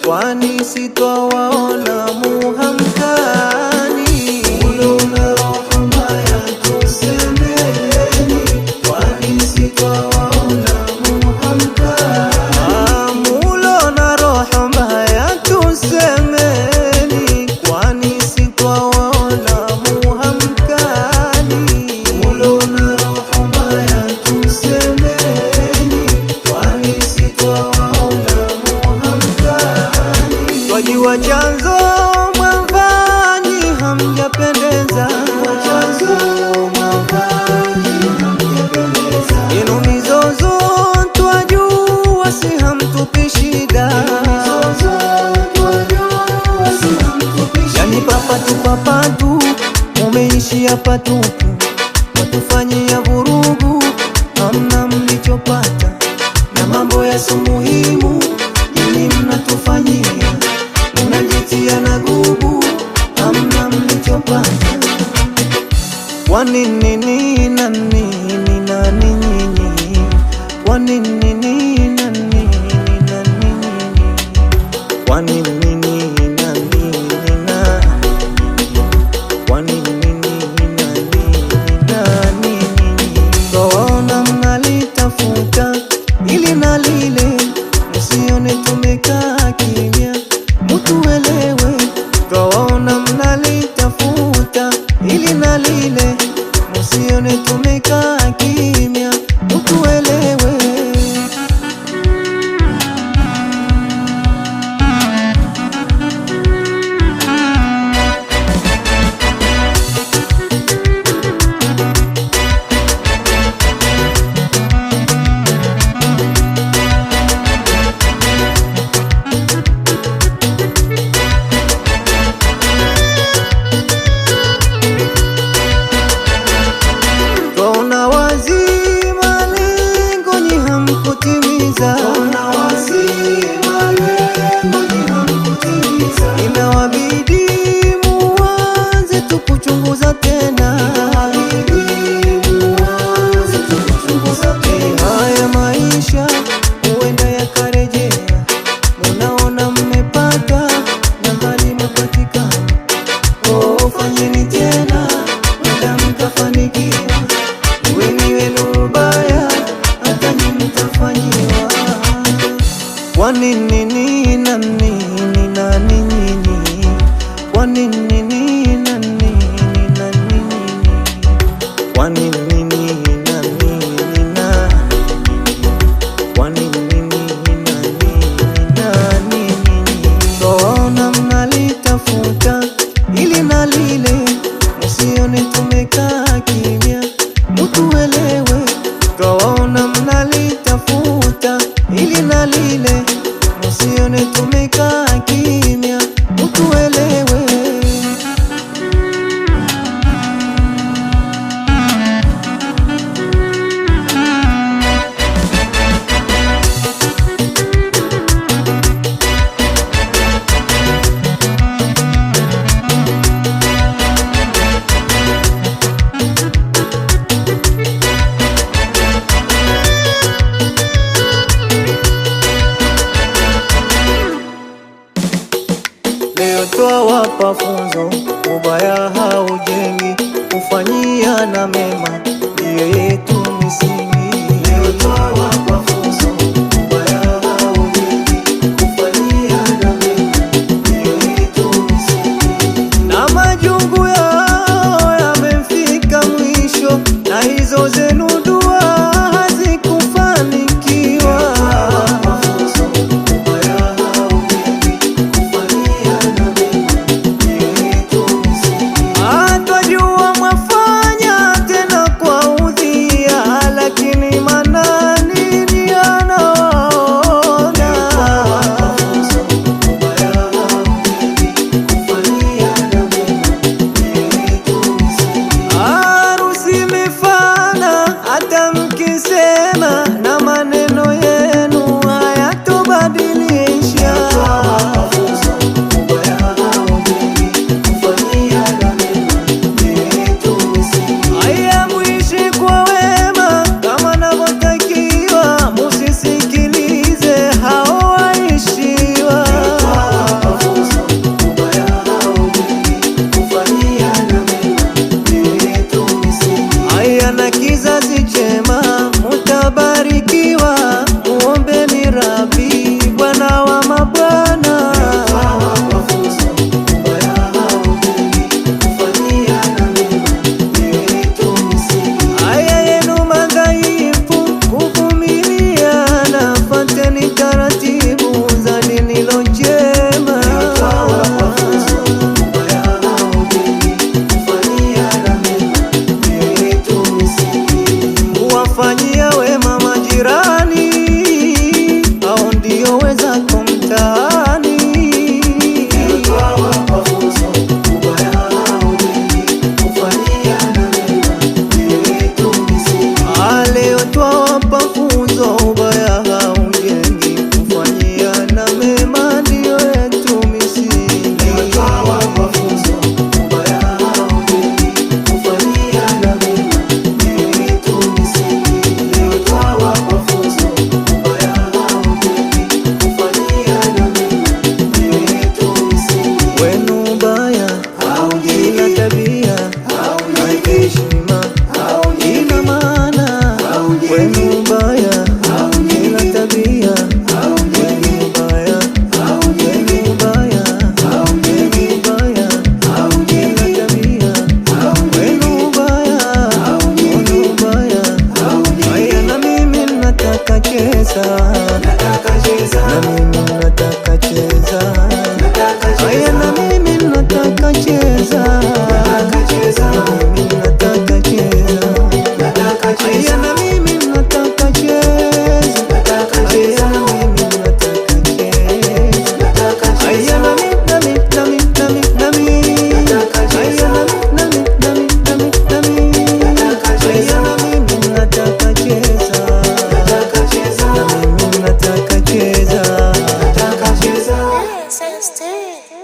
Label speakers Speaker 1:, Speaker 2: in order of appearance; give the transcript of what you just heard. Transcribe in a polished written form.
Speaker 1: kwani sitwawaona muhamkani. Mulo na roho mbaya tusemeni, kwani sitwawaona muhamkani. Mulo na roho mbaya tusemeni, kwani sitwawaona muhamkani. Mulo na roho mbaya tusemeni, kwani sitwawaona muhamkani. Wajua chanzo mwamvanyi hamjapendeza, yenu mizozo twajua si hamtupi shida, yani papatu mumeishia patupu, watufanyia vurugu, hamna mlichopata, na mambo yasi muhimu ili mnatufanyia, mnajitia na gubu, hamna mlichopata. Kwa nini na nini na nini? Kwa nini na nini na nini? Kwa nini na nini na? Kwa nini na nini na nini? Twaona mnalitafuta ili na lile, msione tumekaa kimya, mutuelewe. Twaona mnalitafuta ili na lile, msione tumekaa kimya, mutuelewe. Twaona wazi malengo nyi hamkutimiza, inawabidi muanze tu kuchunguza tena. Haya maisha huenda yakarejea, munaona mmepata na hali mapatikana. Oh, fanyeni tena wala mtafanikiwa, weni wenu ubaya hata nyi mtafanyiwa. Kwa nini na nini na nini? Kwa nini na nini na nini? Kwa nini na nini na? Kwa nini na nini na nini? Twaona mnalitafuta ili na lile, msione tumekaa kimya, mutuelewe. Twaona mnalitafuta ili na lile, msione tumekaa kimya, mutuelewe. Leo twawapa funzo, ubaya haujengi, kufanyia na mema ndiyo yetu misingi. Leo twawapa funzo, ubaya haujengi, kufanyia na mema ndiyo yetu misingi. Na majungu yao yamefika mwisho, na hizo zenu dua hazikufanikiwa. Twajua mwafanya tena kwa udhia, lakini
Speaker 2: Stay.